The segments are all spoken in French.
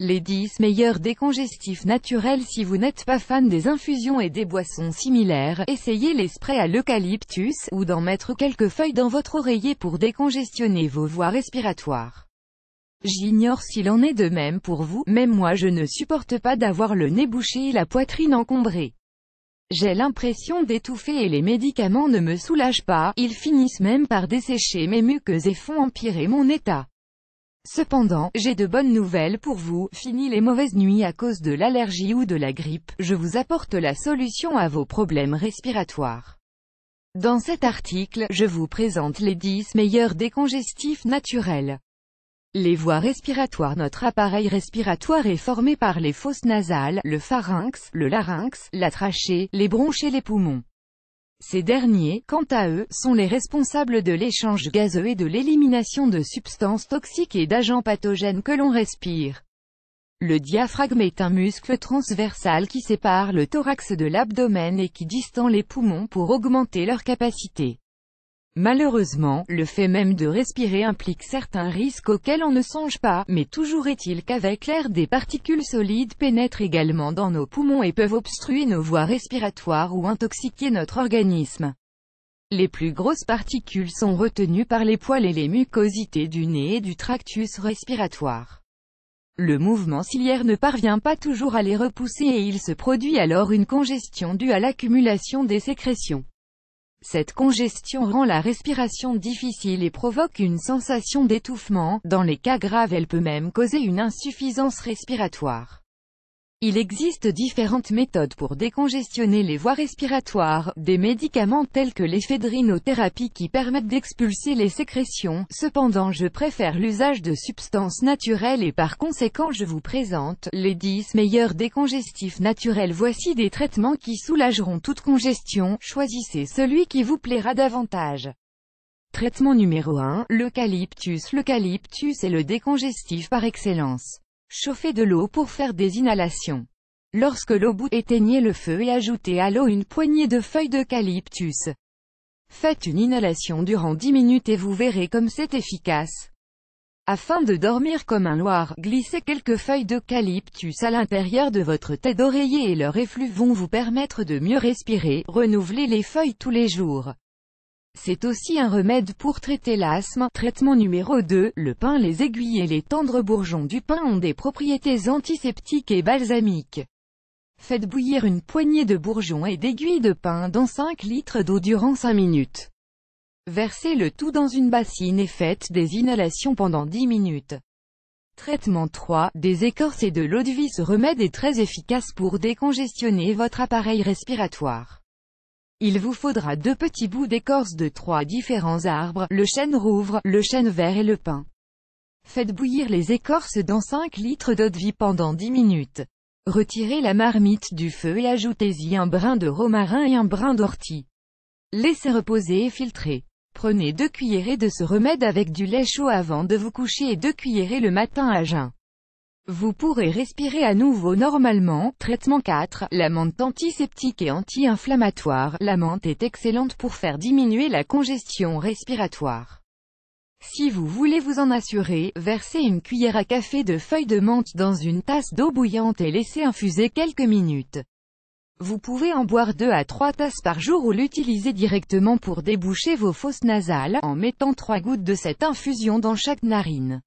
Les 10 meilleurs décongestifs naturels. Si vous n'êtes pas fan des infusions et des boissons similaires, essayez les sprays à l'eucalyptus, ou d'en mettre quelques feuilles dans votre oreiller pour décongestionner vos voies respiratoires. J'ignore s'il en est de même pour vous, même moi je ne supporte pas d'avoir le nez bouché et la poitrine encombrée. J'ai l'impression d'étouffer et les médicaments ne me soulagent pas, ils finissent même par dessécher mes muqueuses et font empirer mon état. Cependant, j'ai de bonnes nouvelles pour vous, fini les mauvaises nuits à cause de l'allergie ou de la grippe, je vous apporte la solution à vos problèmes respiratoires. Dans cet article, je vous présente les 10 meilleurs décongestifs naturels. Les voies respiratoires. Notre appareil respiratoire est formé par les fosses nasales, le pharynx, le larynx, la trachée, les bronches et les poumons. Ces derniers, quant à eux, sont les responsables de l'échange gazeux et de l'élimination de substances toxiques et d'agents pathogènes que l'on respire. Le diaphragme est un muscle transversal qui sépare le thorax de l'abdomen et qui distend les poumons pour augmenter leur capacité. Malheureusement, le fait même de respirer implique certains risques auxquels on ne songe pas, mais toujours est-il qu'avec l'air, des particules solides pénètrent également dans nos poumons et peuvent obstruer nos voies respiratoires ou intoxiquer notre organisme. Les plus grosses particules sont retenues par les poils et les mucosités du nez et du tractus respiratoire. Le mouvement ciliaire ne parvient pas toujours à les repousser et il se produit alors une congestion due à l'accumulation des sécrétions. Cette congestion rend la respiration difficile et provoque une sensation d'étouffement. Dans les cas graves, elle peut même causer une insuffisance respiratoire. Il existe différentes méthodes pour décongestionner les voies respiratoires, des médicaments tels que l'éphédrinotherapie qui permettent d'expulser les sécrétions. Cependant, je préfère l'usage de substances naturelles et par conséquent je vous présente les 10 meilleurs décongestifs naturels. Voici des traitements qui soulageront toute congestion, choisissez celui qui vous plaira davantage. Traitement numéro 1, l'eucalyptus. L'eucalyptus est le décongestif par excellence. Chauffez de l'eau pour faire des inhalations. Lorsque l'eau bout, éteignez le feu et ajoutez à l'eau une poignée de feuilles d'eucalyptus. Faites une inhalation durant 10 minutes et vous verrez comme c'est efficace. Afin de dormir comme un loir, glissez quelques feuilles d'eucalyptus à l'intérieur de votre tête d'oreiller et leurs effluves vont vous permettre de mieux respirer. Renouvelez les feuilles tous les jours. C'est aussi un remède pour traiter l'asthme. Traitement numéro 2, le pin. Les aiguilles et les tendres bourgeons du pin ont des propriétés antiseptiques et balsamiques. Faites bouillir une poignée de bourgeons et d'aiguilles de pin dans 5 litres d'eau durant 5 minutes. Versez le tout dans une bassine et faites des inhalations pendant 10 minutes. Traitement 3, des écorces et de l'eau de vie. Ce remède est très efficace pour décongestionner votre appareil respiratoire. Il vous faudra 2 petits bouts d'écorce de 3 différents arbres, le chêne rouvre, le chêne vert et le pin. Faites bouillir les écorces dans 5 litres d'eau de vie pendant 10 minutes. Retirez la marmite du feu et ajoutez-y un brin de romarin et un brin d'ortie. Laissez reposer et filtrer. Prenez 2 cuillerées de ce remède avec du lait chaud avant de vous coucher et 2 cuillerées le matin à jeun. Vous pourrez respirer à nouveau normalement. Traitement 4, la menthe. Antiseptique et anti-inflammatoire, la menthe est excellente pour faire diminuer la congestion respiratoire. Si vous voulez vous en assurer, versez une cuillère à café de feuilles de menthe dans une tasse d'eau bouillante et laissez infuser quelques minutes. Vous pouvez en boire 2 à 3 tasses par jour ou l'utiliser directement pour déboucher vos fosses nasales, en mettant 3 gouttes de cette infusion dans chaque narine.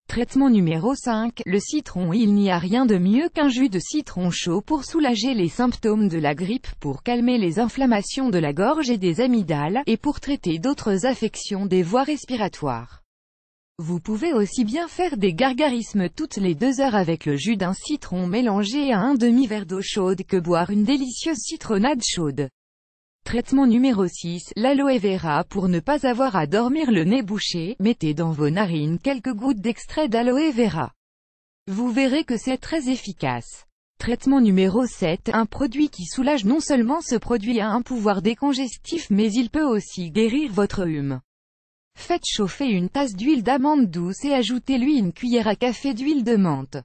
Traitement numéro 5, le citron. Il n'y a rien de mieux qu'un jus de citron chaud pour soulager les symptômes de la grippe, pour calmer les inflammations de la gorge et des amygdales, et pour traiter d'autres affections des voies respiratoires. Vous pouvez aussi bien faire des gargarismes toutes les 2 heures avec le jus d'un citron mélangé à un demi-verre d'eau chaude que boire une délicieuse citronnade chaude. Traitement numéro 6, l'aloe vera. Pour ne pas avoir à dormir le nez bouché, mettez dans vos narines quelques gouttes d'extrait d'aloe vera. Vous verrez que c'est très efficace. Traitement numéro 7, un produit qui soulage. Non seulement ce produit a un pouvoir décongestif mais il peut aussi guérir votre rhume. Faites chauffer une tasse d'huile d'amande douce et ajoutez-lui une cuillère à café d'huile de menthe.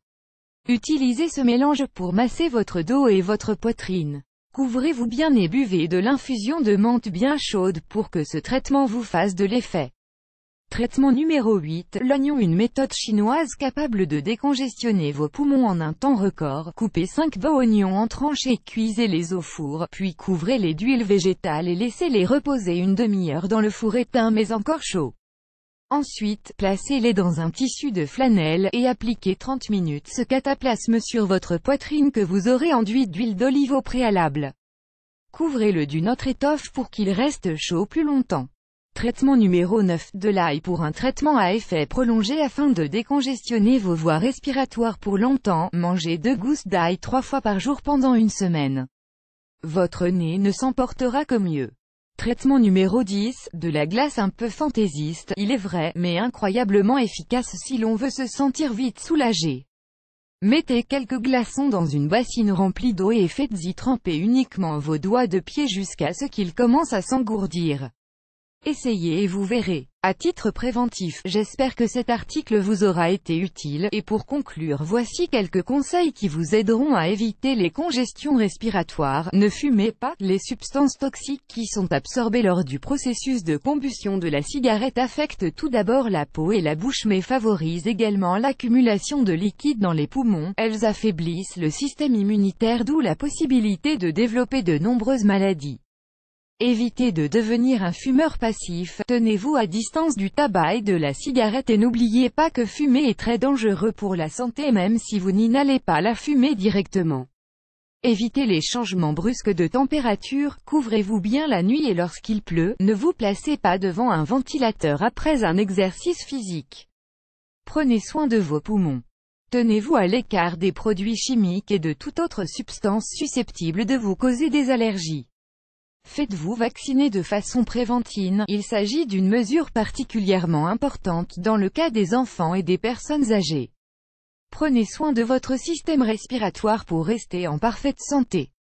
Utilisez ce mélange pour masser votre dos et votre poitrine. Couvrez-vous bien et buvez de l'infusion de menthe bien chaude pour que ce traitement vous fasse de l'effet. Traitement numéro 8, l'oignon, une méthode chinoise capable de décongestionner vos poumons en un temps record. Coupez 5 beaux oignons en tranches et cuisez-les au four, puis couvrez-les d'huile végétale et laissez-les reposer une demi-heure dans le four éteint mais encore chaud. Ensuite, placez-les dans un tissu de flanelle, et appliquez 30 minutes ce cataplasme sur votre poitrine que vous aurez enduit d'huile d'olive au préalable. Couvrez-le d'une autre étoffe pour qu'il reste chaud plus longtemps. Traitement numéro 9, de l'ail pour un traitement à effet prolongé afin de décongestionner vos voies respiratoires pour longtemps. Mangez 2 gousses d'ail 3 fois par jour pendant une semaine. Votre nez ne s'en portera que mieux. Traitement numéro 10, de la glace un peu fantaisiste, il est vrai, mais incroyablement efficace si l'on veut se sentir vite soulagé. Mettez quelques glaçons dans une bassine remplie d'eau et faites-y tremper uniquement vos doigts de pied jusqu'à ce qu'ils commencent à s'engourdir. Essayez et vous verrez. À titre préventif, j'espère que cet article vous aura été utile, et pour conclure voici quelques conseils qui vous aideront à éviter les congestions respiratoires. Ne fumez pas. Les substances toxiques qui sont absorbées lors du processus de combustion de la cigarette affectent tout d'abord la peau et la bouche mais favorisent également l'accumulation de liquide dans les poumons. Elles affaiblissent le système immunitaire d'où la possibilité de développer de nombreuses maladies. Évitez de devenir un fumeur passif, tenez-vous à distance du tabac et de la cigarette et n'oubliez pas que fumer est très dangereux pour la santé même si vous n'inhalez pas la fumée directement. Évitez les changements brusques de température, couvrez-vous bien la nuit et lorsqu'il pleut, ne vous placez pas devant un ventilateur après un exercice physique. Prenez soin de vos poumons. Tenez-vous à l'écart des produits chimiques et de toute autre substance susceptible de vous causer des allergies. Faites-vous vacciner de façon préventive, il s'agit d'une mesure particulièrement importante dans le cas des enfants et des personnes âgées. Prenez soin de votre système respiratoire pour rester en parfaite santé.